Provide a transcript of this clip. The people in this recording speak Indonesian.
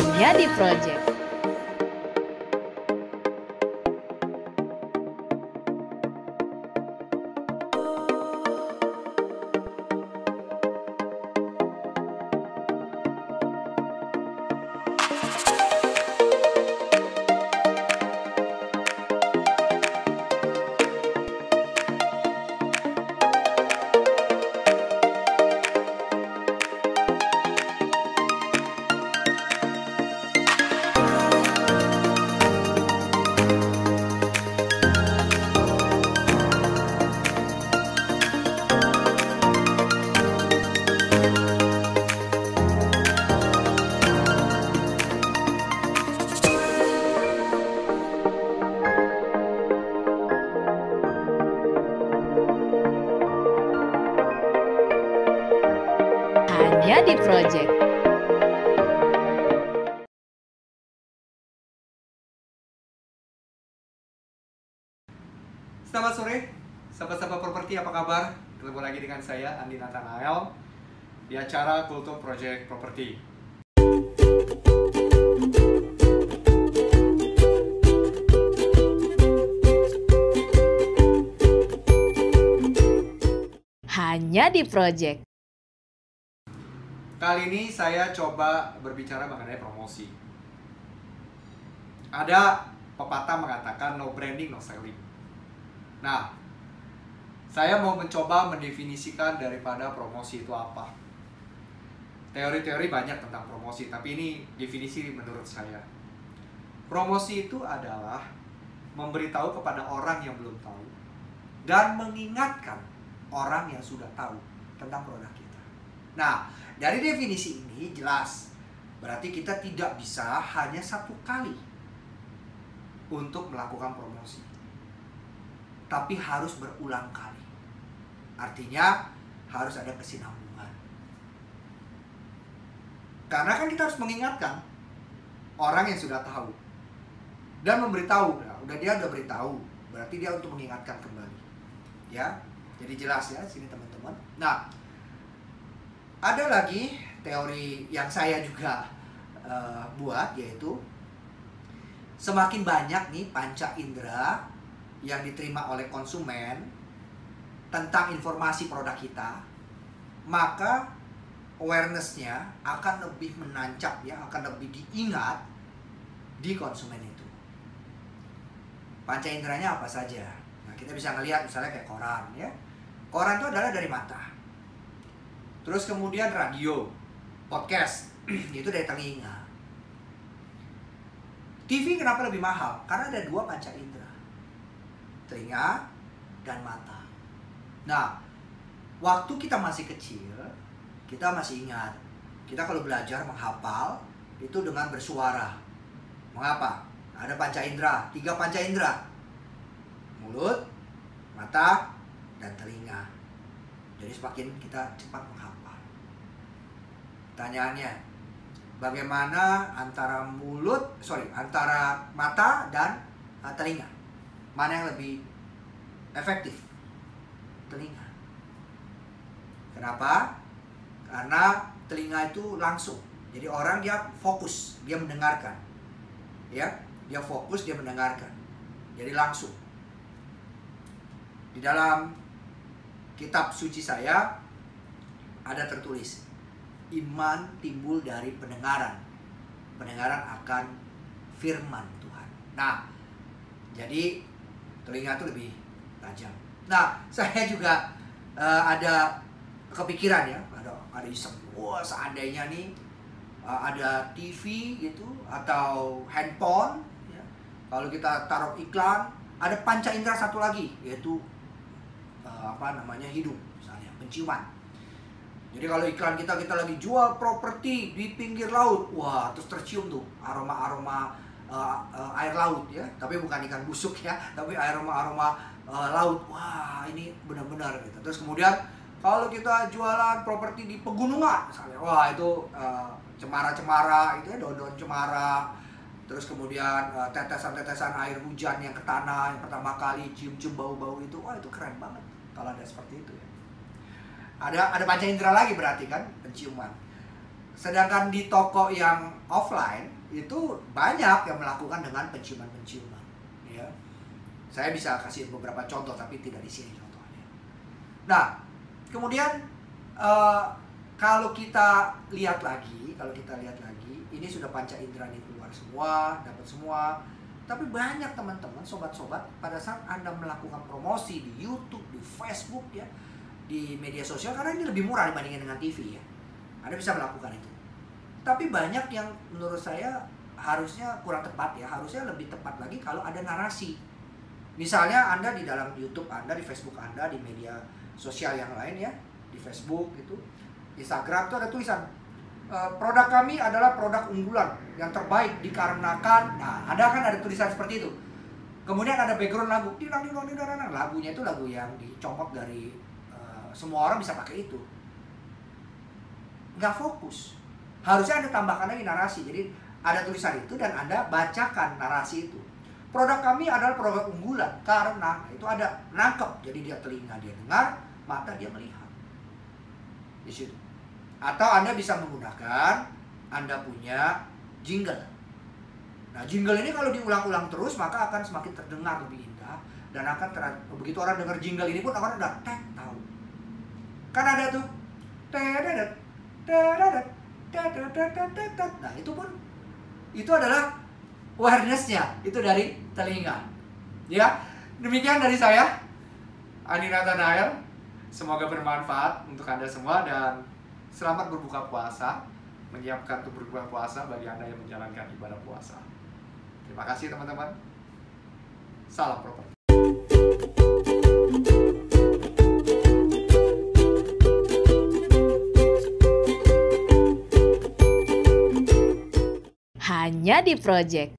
hanya di Project. Hanya di Project. Selamat sore, sahabat-sahabat properti, apa kabar? Ketemu lagi dengan saya, Andi Nathanael, di acara Kultur Project Property. Hanya di Project. Kali ini saya coba berbicara mengenai promosi. Ada pepatah mengatakan no branding, no selling. Nah, saya mau mencoba mendefinisikan daripada promosi itu apa. Teori-teori banyak tentang promosi, tapi ini definisi menurut saya. Promosi itu adalah memberitahu kepada orang yang belum tahu dan mengingatkan orang yang sudah tahu tentang produk kita. Nah, dari definisi ini jelas, berarti kita tidak bisa hanya satu kali untuk melakukan promosi, tapi harus berulang kali. Artinya harus ada kesinambungan. Karena kan kita harus mengingatkan orang yang sudah tahu dan memberitahu. Nah, dia udah beritahu, berarti dia untuk mengingatkan kembali. Ya, jadi jelas ya sini teman-teman. Nah, ada lagi teori yang saya juga buat, yaitu semakin banyak nih panca indera yang diterima oleh konsumen tentang informasi produk kita, maka awareness-nya akan lebih menancap ya, akan lebih diingat di konsumen itu. Panca inderanya apa saja? Nah, kita bisa ngelihat misalnya kayak koran ya. Koran itu adalah dari mata. Terus kemudian radio, podcast, itu dari telinga. TV kenapa lebih mahal? Karena ada dua panca indera, telinga dan mata. Nah, waktu kita masih kecil, kita masih ingat, kita kalau belajar menghafal itu dengan bersuara. Mengapa? Ada panca indera, 3 panca indera: mulut, mata, dan telinga. Jadi semakin kita cepat menghafal. Pertanyaannya, bagaimana antara antara mata dan telinga? Mana yang lebih efektif? Telinga. Kenapa? Karena telinga itu langsung. Jadi orang dia fokus, dia mendengarkan. Ya, dia fokus, dia mendengarkan. Jadi langsung. Di dalam kitab suci saya ada tertulis, iman timbul dari pendengaran. Pendengaran akan firman Tuhan. Nah, jadi telinga itu lebih tajam. Nah, saya juga ada kepikiran ya, ada iseng. Wah, seandainya nih ada TV gitu atau handphone ya, kalau kita taruh iklan, ada panca indera satu lagi, yaitu hidung, misalnya penciuman. Jadi kalau iklan kita lagi jual properti di pinggir laut, wah, terus tercium tuh aroma air laut ya, tapi bukan ikan busuk ya, tapi aroma laut. Wah, ini benar-benar gitu. Terus kemudian kalau kita jualan properti di pegunungan misalnya, wah itu cemara-cemara itu ya, daun-daun cemara. Terus kemudian tetesan-tetesan air hujan yang ke tanah yang pertama kali cium-cium bau-bau itu, wah itu keren banget kalau ada seperti itu ya. Ada panca indera lagi berarti kan, penciuman. Sedangkan di toko yang offline itu banyak yang melakukan dengan penciuman-penciuman. Ya. Saya bisa kasih beberapa contoh tapi tidak di sini contohnya. Nah, kemudian kalau kita lihat lagi, ini sudah panca indera ini keluar semua, dapat semua. Tapi banyak teman-teman, sobat-sobat, pada saat Anda melakukan promosi di YouTube, di Facebook ya, di media sosial, karena ini lebih murah dibandingkan dengan TV ya. Anda bisa melakukan itu. Tapi banyak yang menurut saya harusnya kurang tepat ya, harusnya lebih tepat lagi kalau ada narasi. Misalnya Anda di dalam YouTube Anda, di Facebook Anda, di media sosial yang lain ya, di Facebook gitu, Instagram itu ada tulisan, produk kami adalah produk unggulan yang terbaik dikarenakan, nah ada tulisan seperti itu. Kemudian ada background lagu, lagunya itu lagu yang dicomot dari semua orang bisa pakai itu. Nggak fokus. Harusnya Anda tambahkan lagi narasi. Jadi ada tulisan itu dan Anda bacakan narasi itu. Produk kami adalah produk unggulan karena itu ada nangkep. Jadi dia telinga dia dengar, mata dia melihat. Di situ. Atau Anda bisa menggunakan Anda punya jingle. Nah, jingle ini kalau diulang-ulang terus maka akan semakin terdengar lebih indah dan akan begitu orang dengar jingle ini pun akan udah tahu. Kan ada tuh nah, itu adalah awareness-nya, itu dari telinga. Ya, demikian dari saya, Andi Nathanael. Semoga bermanfaat untuk Anda semua dan selamat berbuka puasa, menyiapkan untuk berbuka puasa bagi Anda yang menjalankan ibadah puasa. Terima kasih teman-teman. Salam properti. Hanya di Project.